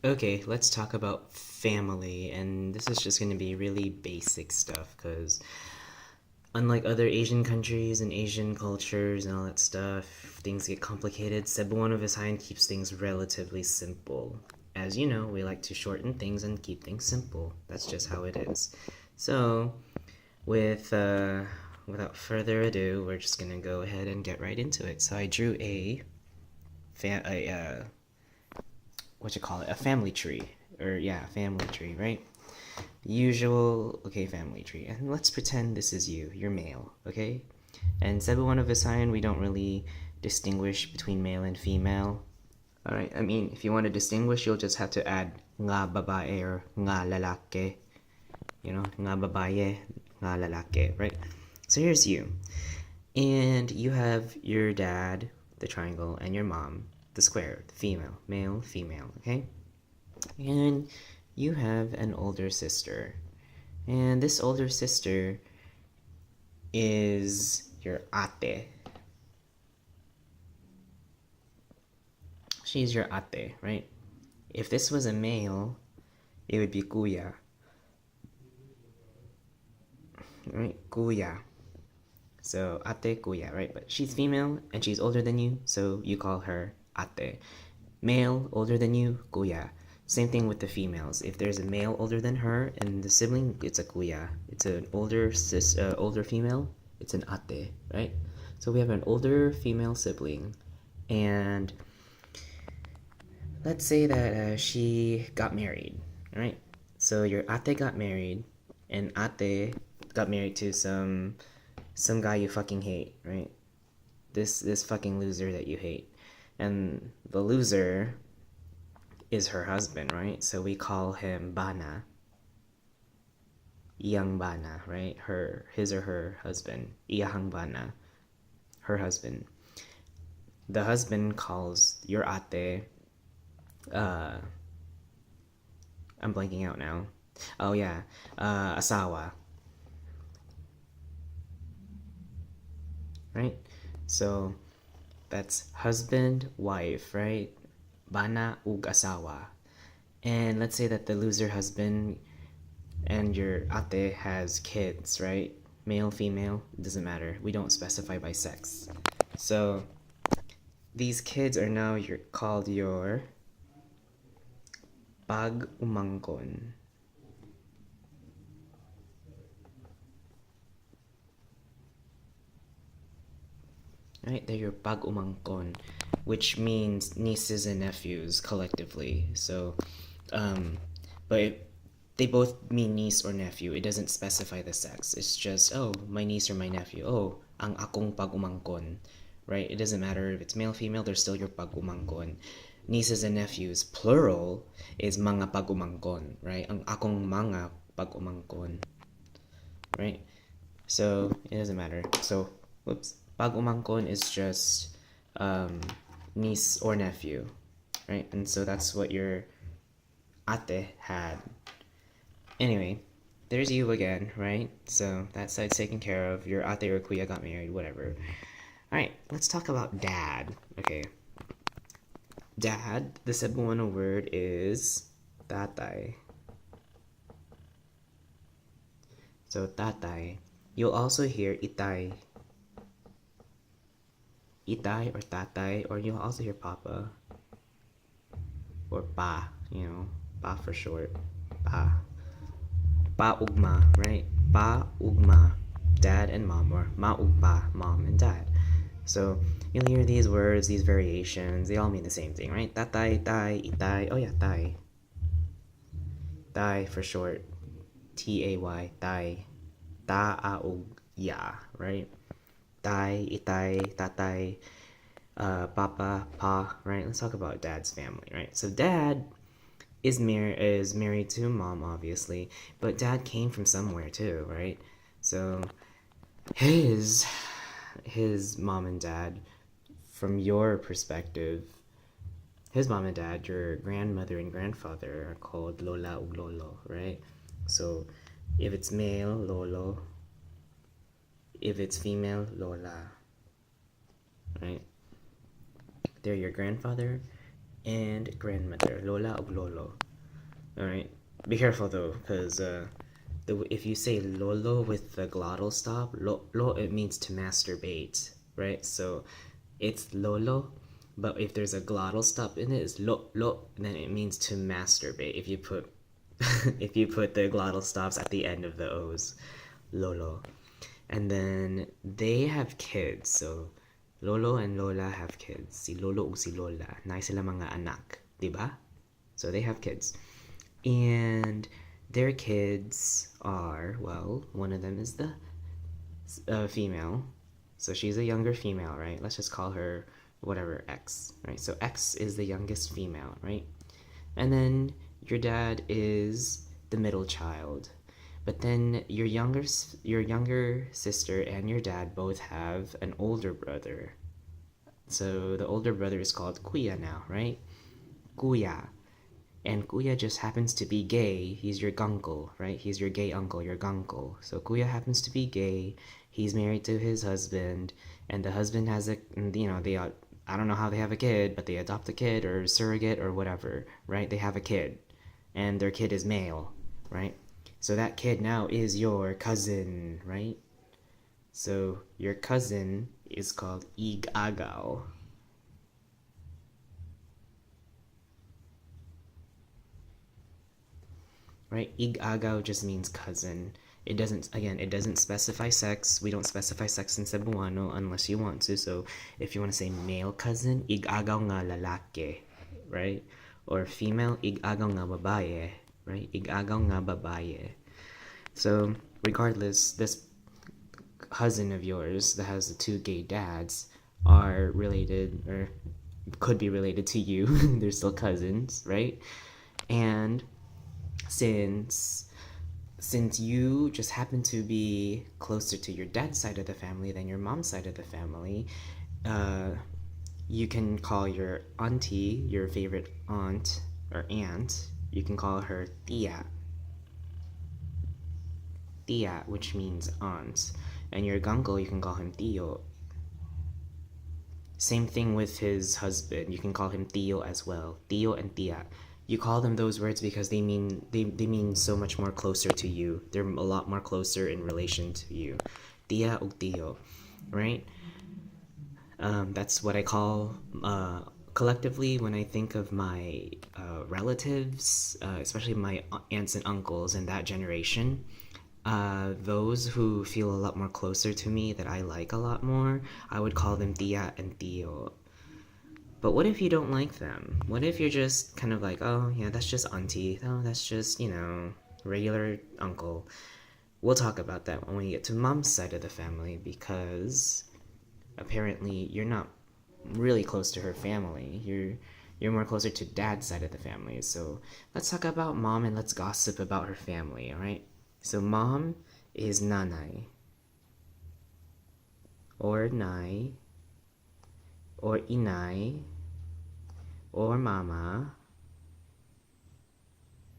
Okay, let's talk about family, and this is just going to be really basic stuff because unlike other Asian countries and Asian cultures and all that stuff, things get complicated. Cebuano Visayan keeps things relatively simple. As you know, we like to shorten things and keep things simple. That's just how it is. So, with without further ado, we're just gonna go ahead and get right into it. So I drew a what you call it, a family tree, or yeah, family tree, right? Usual, okay, family tree. And let's pretend this is you. You're male, okay? And Cebuano Visayan, we don't really distinguish between male and female. Alright, I mean, if you want to distinguish, you'll just have to add nga babae or nga lalaki. You know, nga babae, nga lalaki, right? So here's you. And you have your dad, the triangle, and your mom, the square, the female, male, female, okay? And you have an older sister. And this older sister is your ate. She's your ate, right? If this was a male, it would be kuya. Right? Kuya. So ate kuya, right? But she's female and she's older than you, so you call her ate. Male older than you, kuya. Same thing with the females. If there's a male older than her and the sibling, it's a kuya. It's an older female, it's an ate, right? So we have an older female sibling, and let's say that she got married, right? So your ate got married, and ate got married to some guy you fucking hate, right? This fucking loser that you hate, and the loser is her husband, right? So we call him bana, young bana, right? His or her husband, iyahang bana, her husband. The husband calls your ate. Uh, I'm blanking out now. Oh yeah, asawa, right? So that's husband, wife, right? Bana ug asawa. And let's say that the loser husband and your ate has kids, right? Male, female, doesn't matter. We don't specify by sex. So these kids are now called your pag-umangkon. Right? They're your pag-umangkon, which means nieces and nephews collectively. So, but they both mean niece or nephew. It doesn't specify the sex. It's just, oh, my niece or my nephew. Oh, ang akong pag-umangkon. Right? It doesn't matter if it's male, female, they're still your pag-umangkon. Nieces and nephews, plural, is mga pag-umangkon. Right? Ang akong mga pag-umangkon. Right? So, it doesn't matter. So, whoops. Pag-umangkon is just niece or nephew. Right? And so that's what your ate had. Anyway, there's you again, right? So that side's taken care of. Your ate or kuya got married, whatever. Alright, let's talk about dad. Okay. Dad, the Cebuano word is tatay. So tatay. You'll also hear itay. Itay or tatay, or you'll also hear papa. Or pa, pa for short. Pa. Pa-ugma, right? Pa-ugma, dad and mom, or ma-ugpa, mom and dad. So you'll hear these words, these variations, they all mean the same thing, right? Tatay, tay, itay, oh yeah, tay. Tay for short, T-A-Y, tay. Ta-aug, ya, right? Tay, itay, tatay, papa, pa, right? Let's talk about dad's family, right? So dad is married to mom, obviously, but dad came from somewhere too, right? So his mom and dad, from your perspective, his mom and dad, your grandmother and grandfather, are called lola ug lolo, right? So if it's male, lolo. If it's female, lola, right? They're your grandfather and grandmother, lola or lolo. All right, be careful though, because if you say lolo with the glottal stop, lo it means to masturbate, right? So it's lolo, but if there's a glottal stop in it, it's lo, then it means to masturbate. If you put if you put the glottal stops at the end of the O's, lolo. And then they have kids, so lolo and lola have kids. Si lolo o si lola, na sila mga anak, diba? So they have kids. And their kids are, well, one of them is the female. So she's a younger female, right? Let's just call her whatever, X, right? So X is the youngest female, right? And then your dad is the middle child. But then your younger sister and your dad both have an older brother. So the older brother is called Kuya now, right? Kuya. And Kuya just happens to be gay. He's your gunkle, right? He's your gay uncle, your gunkle. So Kuya happens to be gay. He's married to his husband, and the husband has a, they, I don't know how they have a kid, but they adopt a kid or surrogate or whatever, right? They have a kid, and their kid is male, right? So that kid now is your cousin, right? So your cousin is called Ig-agaw. Right? Ig-agaw just means cousin. It doesn't specify sex. We don't specify sex in Cebuano unless you want to. So if you want to say male cousin, Ig-agaw nga lalaki, right? Or female, Ig-agaw nga babaye, right? Ig-agaw nga babaye. So regardless, this cousin of yours that has the two gay dads are related, or could be related to you. They're still cousins, right? And since you just happen to be closer to your dad's side of the family than your mom's side of the family, you can call your auntie, your favorite aunt or aunt, you can call her tia. Tia, which means aunt. And your gunkle, you can call him tio. Same thing with his husband. You can call him tio as well. Tio and tia. You call them those words because they mean so much more closer to you. They're a lot more closer in relation to you. Tia o tio, right? That's what I call collectively when I think of my relatives, especially my aunts and uncles in that generation. Those who feel a lot more closer to me that I like a lot more, I would call them tia and tio. But what if you don't like them? What if you're just kind of like, oh yeah, that's just auntie. Oh, that's just, regular uncle. We'll talk about that when we get to mom's side of the family, because apparently you're not really close to her family. You're more closer to dad's side of the family. So let's talk about mom and let's gossip about her family, alright? So mom is nanay, or nai, or inay, or mama,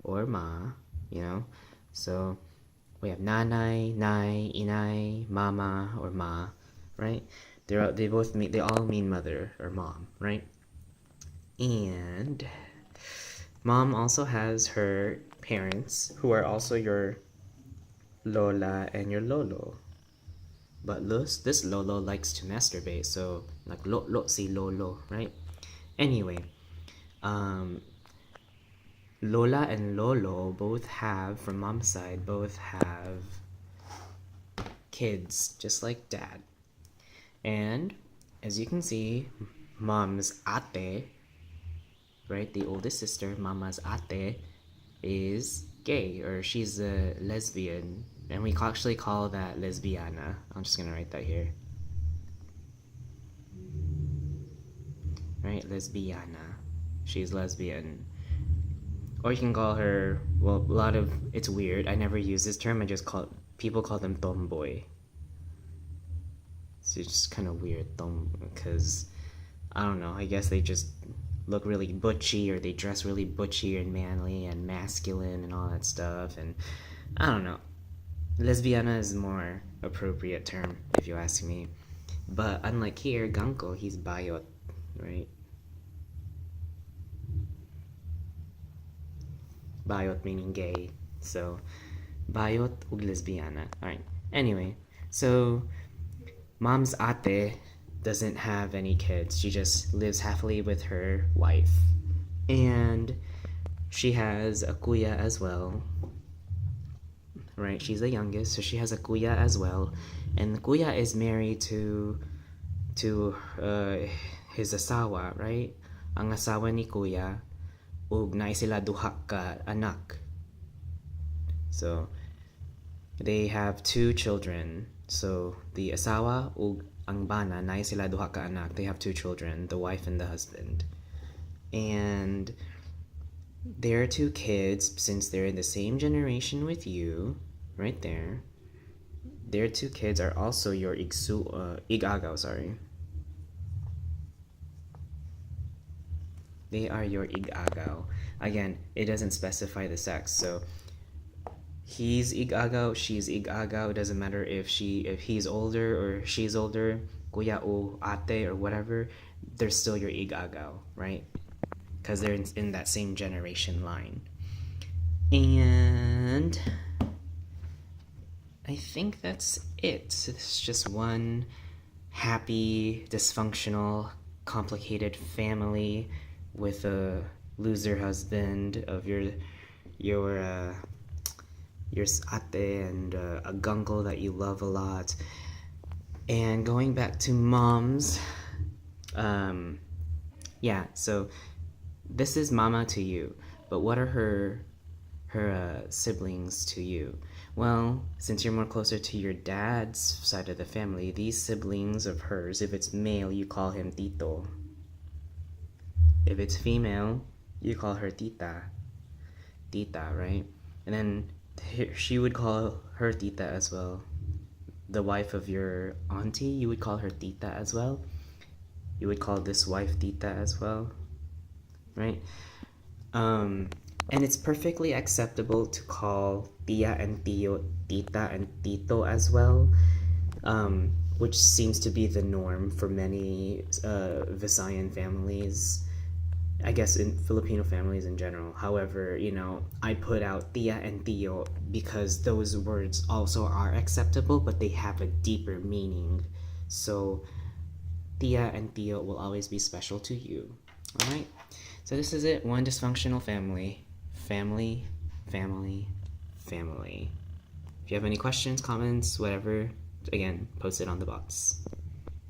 or ma, So we have nanay, nai, inay, mama, or ma, right? They all mean mother or mom, right? And mom also has her parents who are also your lola and your lolo. But this lolo likes to masturbate, so like lo si lolo, right? Anyway, lola and lolo both have, from mom's side, both have kids just like dad. And as you can see, mom's ate, right, the oldest sister, mama's ate, is gay, or she's a lesbian, and we actually call that lesbiana. I'm just gonna write that here, right? Lesbiana, she's lesbian. Or you can call her, well, it's weird, I never use this term, people call them tomboy. So it's just kind of weird, because I don't know, I guess they just look really butchy, or they dress really butchy and manly and masculine and all that stuff, and I don't know. Lesbiana is a more appropriate term, if you ask me. But unlike here, Ganko, he's bayot, right? Bayot meaning gay. So, bayot ug lesbiana. Alright. Anyway, so mom's ate doesn't have any kids. She just lives happily with her wife. And she has a kuya as well. Right? She's the youngest, so she has a kuya as well. And the kuya is married to his asawa, right? Ang asawa ni kuya ug naay sila duha ka anak. So they have 2 children. So the asawa ug ang bana naay sila duha ka anak. They have 2 children, the wife and the husband. And their 2 kids, since they're in the same generation with you, right there, their 2 kids are also your igagaw, sorry. They are your igagaw. Again, it doesn't specify the sex, so he's igagaw, she's igagaw. It doesn't matter if he's older or she's older, kuya o ate or whatever. They're still your igagaw, right? Because they're in that same generation line. And I think that's it. It's just one happy, dysfunctional, complicated family with a loser husband of your ate and a gungle that you love a lot. And going back to moms, yeah, so this is mama to you, but what are her siblings to you? Well, since you're more closer to your dad's side of the family, these siblings of hers, if it's male, you call him tito. If it's female, you call her tita. Tita, right? And then she would call her tita as well. The wife of your auntie, you would call her tita as well. You would call this wife tita as well, right? And it's perfectly acceptable to call tia and tío tita and tito as well, which seems to be the norm for many Visayan families. I guess in Filipino families in general. However, I put out tia and tío because those words also are acceptable, but they have a deeper meaning. So tia and tío will always be special to you. All right. So this is it. One dysfunctional family. Family, family, family. If you have any questions, comments, whatever, again, post it on the box.